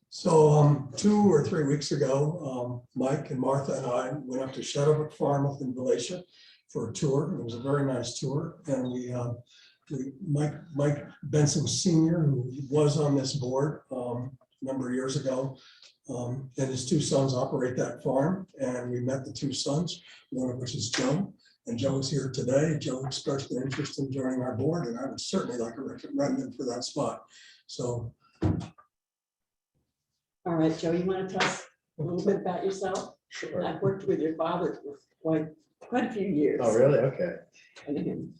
So 2 or 3 weeks ago, Mike and Martha and I went up to Shadowbrook Farm up in Galatia for a tour. It was a very nice tour. And Mike Benson Sr., who was on this board a number of years ago, and his two sons operate that farm. And we met the two sons, one of which is Joe. And Joe is here today. Joe expressed an interest in joining our board, and I would certainly like to recommend him for that spot. So. All right, Joe, you want to tell us a little bit about yourself? Sure. I've worked with your father for quite a few years. Oh, really? Okay. And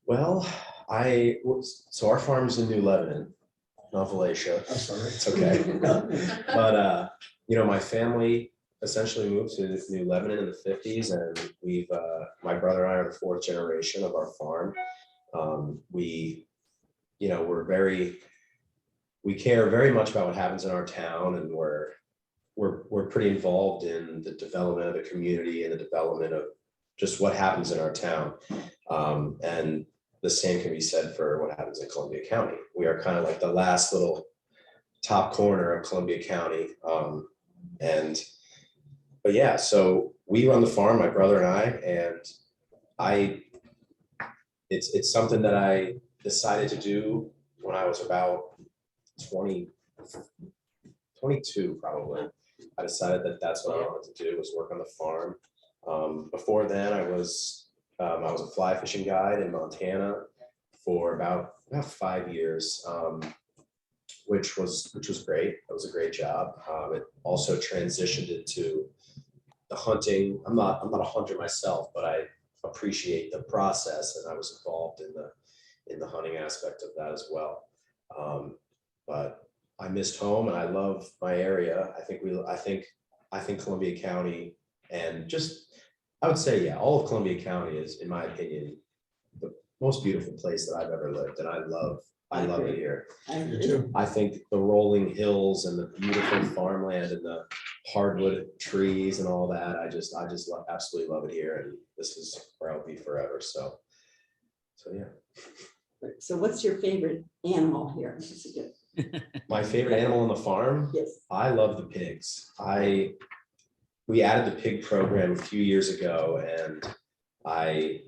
Well, so our farm's in New Lebanon, not Valatia. I'm sorry. It's okay. But, my family essentially moved to New Lebanon in the 50s, and my brother and I are the fourth generation of our farm. We care very much about what happens in our town, and we're pretty involved in the development of the community and the development of just what happens in our town. And the same can be said for what happens in Columbia County. We are kind of like the last little top corner of Columbia County. But yeah, so we run the farm, my brother and it's something that I decided to do when I was about 22 probably. I decided that that's what I wanted to do, was work on the farm. Before then I was a fly fishing guide in Montana for about 5 years, which was great. It was a great job. It also transitioned into the hunting. I'm not a hunter myself, but I appreciate the process, and I was involved in the hunting aspect of that as well. But I missed home, and I love my area. I think Columbia County, and I would say, yeah, all of Columbia County is, in my opinion, the most beautiful place that I've ever lived, and I love it here. I think the rolling hills and the beautiful farmland and the hardwood trees and all that, I just absolutely love it here, and this is where I'll be forever. So yeah. so what's your favorite animal here? My favorite animal on the farm? Yes. I love the pigs. We added the pig program a few years ago, and I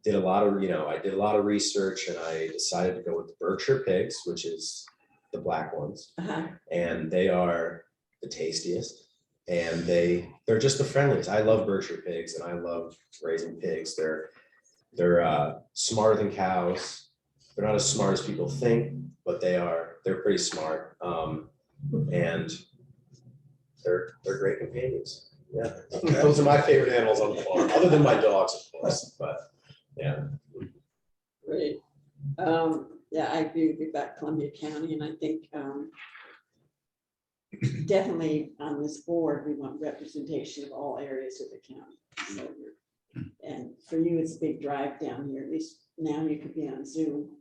did a lot of research, and I decided to go with the Berkshire pigs, which is the black ones. And they are the tastiest, and they're just the friendliest. I love Berkshire pigs, and I love raising pigs. They're smarter than cows. They're not as smart as people think, but they're pretty smart. And they're great companions. Yeah. Okay. Those are my favorite animals on the farm, other than my dogs, of course, but yeah. Great. Yeah, I agree with you about Columbia County, and I think definitely on this board, we want representation of all areas of the county. So and for you, it's a big drive down here. At least now you could be on Zoom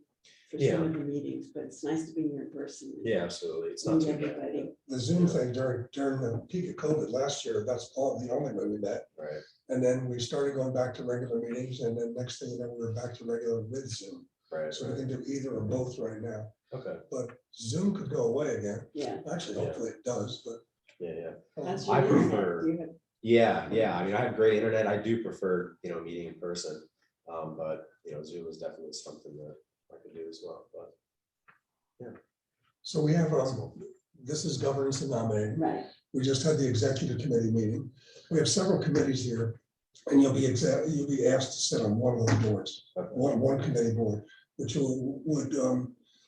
for some of the meetings, but it's nice to be here in person. Yeah, absolutely. It's not too bad. The Zoom thing during the peak of COVID last year, that's the only way we met. Right. And then we started going back to regular meetings, and then next thing you know, we were back to regular with Zoom. Right. So we can do either or both right now. Okay. But Zoom could go away again. Yeah. Actually, hopefully it does, but. Yeah. How's I your prefer. internet? Yeah. I mean, I have great internet. I do prefer, meeting in person. But Zoom is definitely something that I can do as well. But yeah. So we have this is governance and nominating. Right. We just had the executive committee meeting. We have several committees here, and you'll be asked to sit on one of those boards, one committee board, which would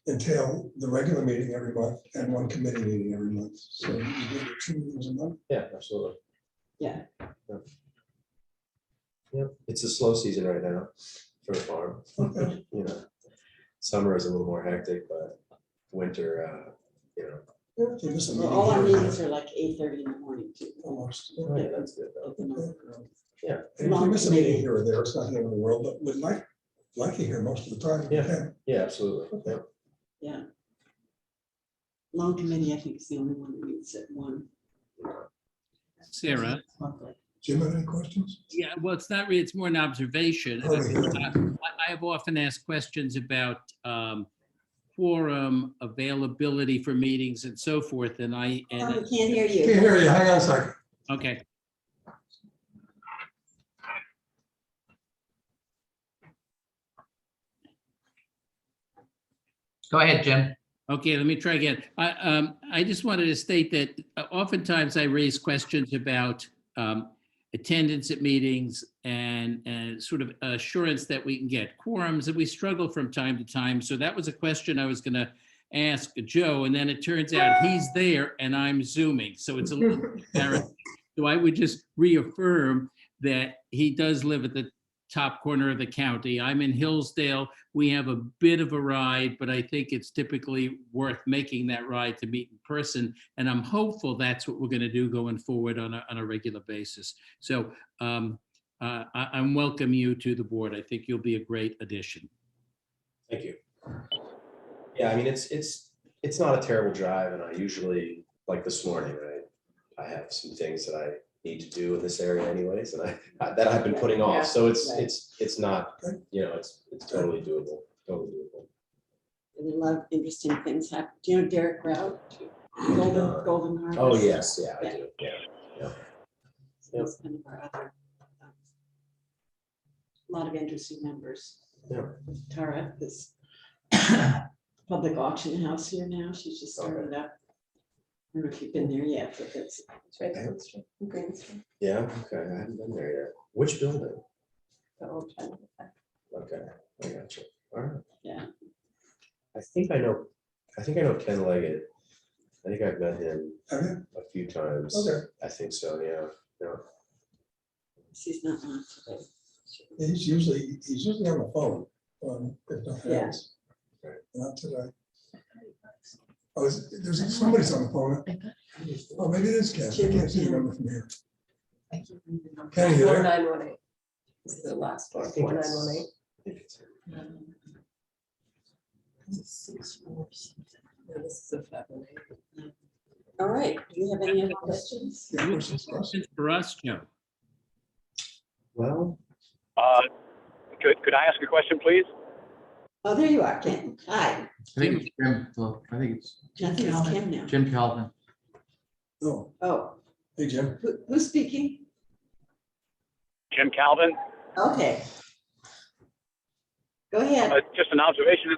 entail the regular meeting every month and one committee meeting every month. So you do 2 meetings a month. Yeah, absolutely. Yeah. Yeah. It's a slow season right now for the farm. Okay. Summer is a little more hectic, but winter, Well, all our meetings are like 8:30 in the morning too. Almost. Oh, yeah, that's good though. Yeah. And if you miss a meeting here or there, it's not the end of the world, but we'd like you here most of the time. Yeah. Yeah, absolutely. Okay. Yeah. Long committee, I think, is the only one that meets at 1. Sarah. Jim, have any questions? Yeah, well, it's not really, it's more an observation. Oh, yeah. I have often asked questions about quorum, availability for meetings and so forth, and We can't hear you. Can't hear you. Hang on a second. okay. Go ahead, Jim. Okay, let me try again. I just wanted to state that oftentimes I raise questions about attendance at meetings and sort of assurance that we can get quorums, and we struggle from time to time. So that was a question I was going to ask Joe, and then it turns out he's there and I'm Zooming. So it's a little embarrassing. So I would just reaffirm that he does live at the top corner of the county. I'm in Hillsdale. We have a bit of a ride, but I think it's typically worth making that ride to meet in person. And I'm hopeful that's what we're going to do going forward on a regular basis. So I'm welcome you to the board. I think you'll be a great addition. Thank you. Yeah, I mean, it's not a terrible drive, and I usually, like this morning, I have some things that I need to do in this area anyways, and that I've been putting off. So it's not, it's totally doable, totally doable. And a lot of interesting things happen. Do you know Derek Rout? Golden Harvest? Oh, yes, yeah, I do, yeah. So that's kind of our other, a lot of interesting members. Yeah. Tara, this public auction house here now, she's just started up. I don't know if you've been there yet, but it's right down the street, Green Street. Yeah, okay, I haven't been there yet. Which building? The old China Cafe. Okay, I got you. All right. Yeah. I think I know Ken Leggett. I think I've met him Have you? a few times. Okay. I think so, yeah. She's not on today. He's usually on the phone. If nothing Yeah. else. Not today. Oh, there's somebody's on the phone. Oh, maybe it is Ken. I can't see the number from here. Ken, you there? 4918. This is the last one, I think it's- 4918. I think it's him. Yeah, this is a 518. All right, do you have any other questions? Yeah, questions for us? Questions for us, Joe? Well, Could I ask a question, please? Oh, there you are, Ken. Hi. I think it's Jim. Well, I think it's I think it's Kim now. Jim Calvin. Oh, Oh, hey, Jim. who's speaking? Jim Calvin? Okay. Go ahead. Just an observation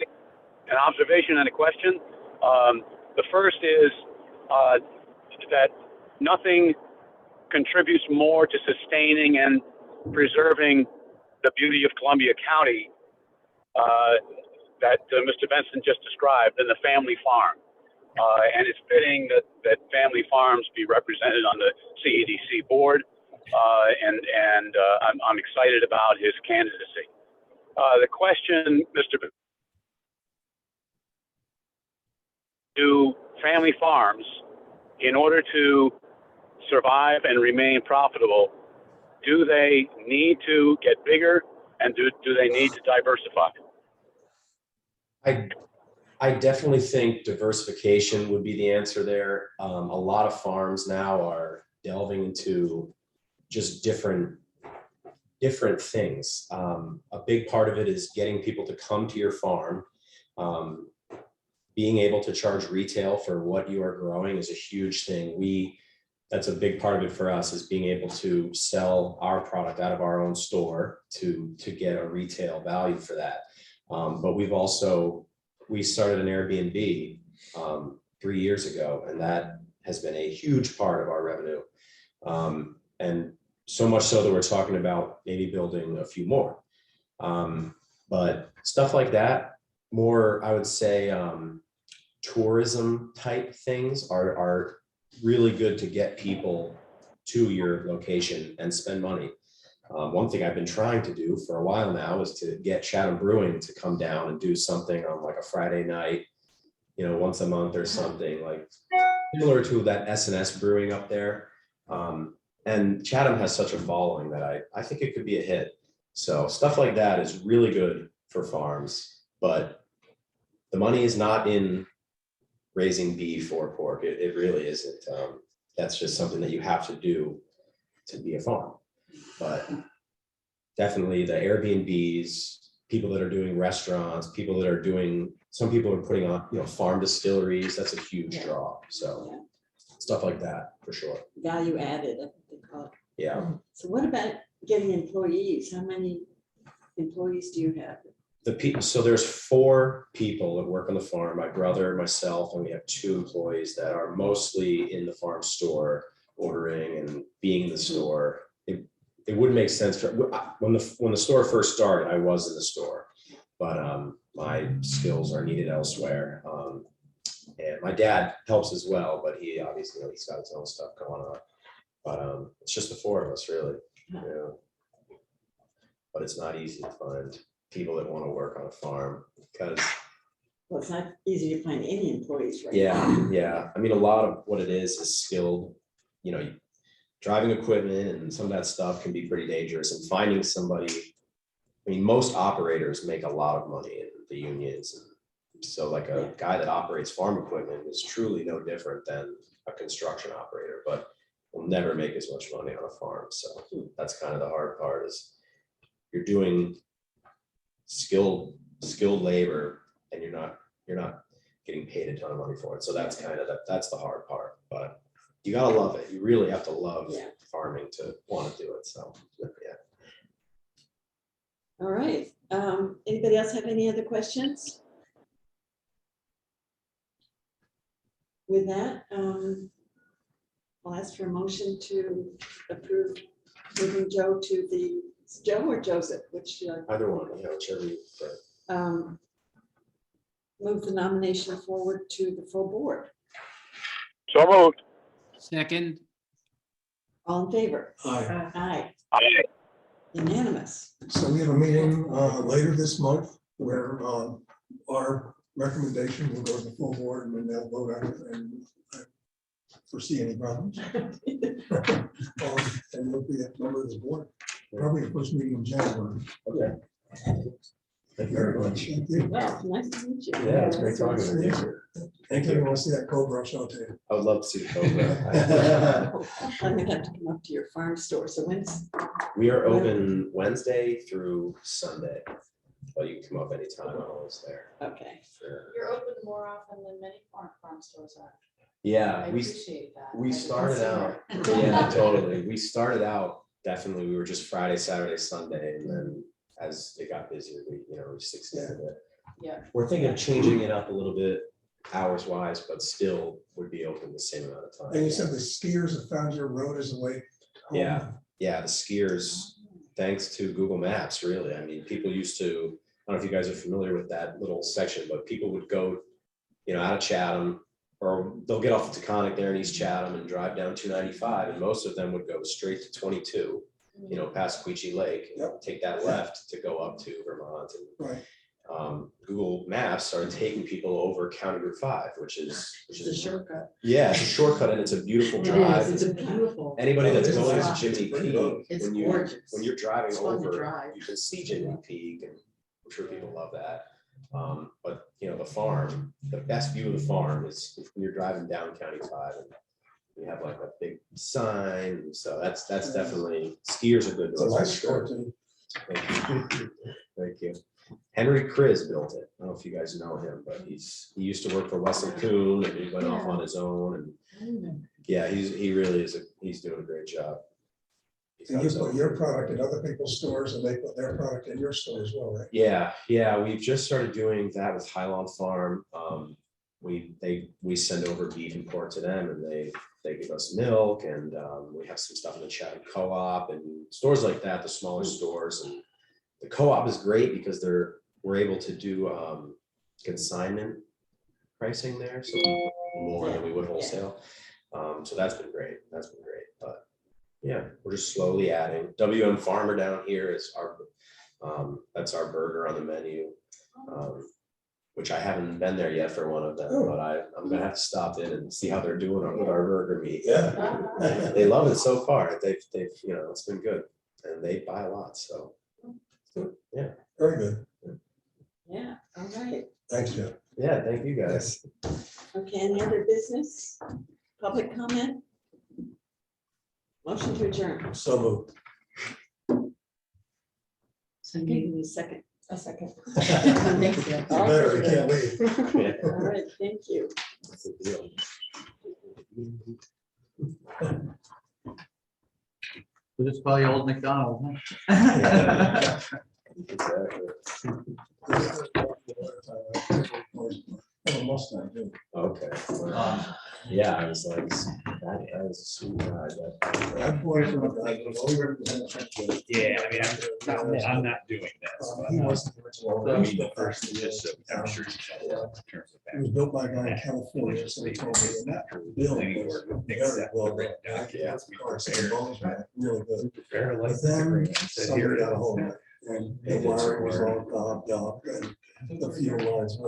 and a question. The first is that nothing contributes more to sustaining and preserving the beauty of Columbia County that Mr. Benson just described than the family farm. And it's fitting that family farms be represented on the CEDC board. I'm excited about his candidacy. The question, Mr. Benson, do family farms, in order to survive and remain profitable, do they need to get bigger, and do they need to diversify? I definitely think diversification would be the answer there. A lot of farms now are delving into just different things. A big part of it is getting people to come to your farm. Being able to charge retail for what you are growing is a huge thing. That's a big part of it for us, is being able to sell our product out of our own store to get a retail value for that. But we started an Airbnb 3 years ago, and that has been a huge part of our revenue. And so much so that we're talking about maybe building a few more. But stuff like that, more, I would say, tourism type things are really good to get people to your location and spend money. One thing I've been trying to do for a while now is to get Chatham Brewing to come down and do something on like a Friday night, once a month or something, like similar to that S&S Brewing up there. And Chatham has such a following that I think it could be a hit. So stuff like that is really good for farms, but the money is not in raising beef or pork. It really isn't. That's just something that you have to do to be a farm. But definitely the Airbnbs, people that are doing restaurants, people that are doing, some people are putting on, farm distilleries. That's a huge Yeah. draw. So Yeah. stuff like that for sure. Value added, I think they call it. Yeah. So what about getting employees? How many employees do you have? So there's 4 people that work on the farm, my brother, myself, and we have 2 employees that are mostly in the farm store, ordering and being in the store. It wouldn't make sense for, when the store first started, I was in the store, but my skills are needed elsewhere. And my dad helps as well, but he obviously, he's got his own stuff going on. But it's just the 4 of us really. Yeah. But it's not easy to find people that want to work on a farm because Well, it's not easy to find any employees right yeah, now. yeah. I mean, a lot of what it is skilled, driving equipment and some of that stuff can be pretty dangerous, and finding somebody, I mean, most operators make a lot of money in the unions. And so like a guy that operates farm equipment is truly no different than a construction operator, but will never make as much money on a farm. So that's kind of the hard part is you're doing skilled labor and you're not getting paid a ton of money for it. So that's kind of that's the hard part, but you gotta love it. You really have to love farming to want to do it. So yeah. All right. Anybody else have any other questions? With that, I'll ask for a motion to approve moving Joe to the, it's Joe or Joseph, which Either one, whichever you prefer. move the nomination forward to the full board. So moved. Second, All in favor? Aye. Aye. Aye. Unanimous. So we have a meeting later this month where our recommendation will go to the full board and then they'll vote on it, and I foresee any problems. And we'll be a member of the board, probably the first meeting in January. Okay. Thank you very much. Thank you. Well, nice to meet you. Yeah, it's great talking with you. Thank you. Want to see that Cobra? I'll tell you. I would love to see the Cobra. I'm gonna have to come up to your farm store. So when's, We are open Wednesday through Sunday, but you can come up anytime. I'm always there. okay. Sure. You're open more often than many farm stores are. I Yeah, appreciate that. we as a started out, consumer. yeah, totally. We started out, definitely, we were just Friday, Saturday, Sunday, and then as it got busier, we just extended it. Yeah. We're thinking of changing it up a little bit hours wise, but still would be open the same amount of time. And you said the skiers have found your road as a way home. Yeah, the skiers, thanks to Google Maps, really. I mean, people used to, I don't know if you guys are familiar with that little section, but people would go, out of Chatham, or they'll get off the Taconic there in East Chatham and drive down 295, and most of them would go straight to 22, past Queechee Lake, and take that left to go up to Vermont. And Right. Google Maps started taking people over County Route 5, which is It's a shortcut. yeah, it's a shortcut and it's a beautiful It drive. is, it's a beautiful. Anybody that's Oh, it is going to nice. Jiminy It's pretty Peak, good. It's when gorgeous. you're driving It's fun to over, drive. you can see Jiminy Peak, and I'm sure people love that. But the farm, the best view of the farm is when you're driving down County 5 and you have like a big sign. So that's definitely, skiers are good. It's a to us, nice for sure. sport too. Thank you. Thank you. Henry Chris built it. I don't know if you guys know him, but he used to work for Wesley Kuhn, and he went off on his own. And yeah, he really is he's doing a great job. He's And got you his put own- your product in other people's stores and they put their product in your store as well, right? Yeah, we've just started doing that with Highland Farm. We send over beef and pork to them, and they give us milk, and we have some stuff in the Chatham Co-op and stores like that, the smaller stores. And the co-op is great because we're able to do consignment pricing there, so more than we would wholesale. So that's been great. But yeah, we're just slowly adding. WM Farmer down here is that's our burger on the menu, which I haven't been there yet for one of them, but I'm gonna have to stop in and see how they're doing with our burger meat. Yeah. They love it so far. They've it's been good, and they buy a lot. So yeah, Very good. Yeah, all right. Thanks, Jeff. yeah. Thank you guys. Okay, any other business? Public comment? Motion to adjourn. So moved. Give me a second. A second. Thanks, You better, you can't leave. All right, thank you. That's the deal. We'll just call you Old McDonald. Huh? Exactly. Oh, Mustang, too. Okay. Well, yeah, I was like, that was a sweet ride. That boy from the guy was only representing. Yeah, I mean, I'm not doing this. but, He wasn't the original. I mean, the first is just so I'm sure you know, in terms of It was built by a guy in California, so they told me, and that bill was very well done. Yeah. Cars and bones, man, really good. Prepare a But license then agreement and said, somebody here it got a is. hold of it, and the wiring was all gobbed up, and the fuel lines were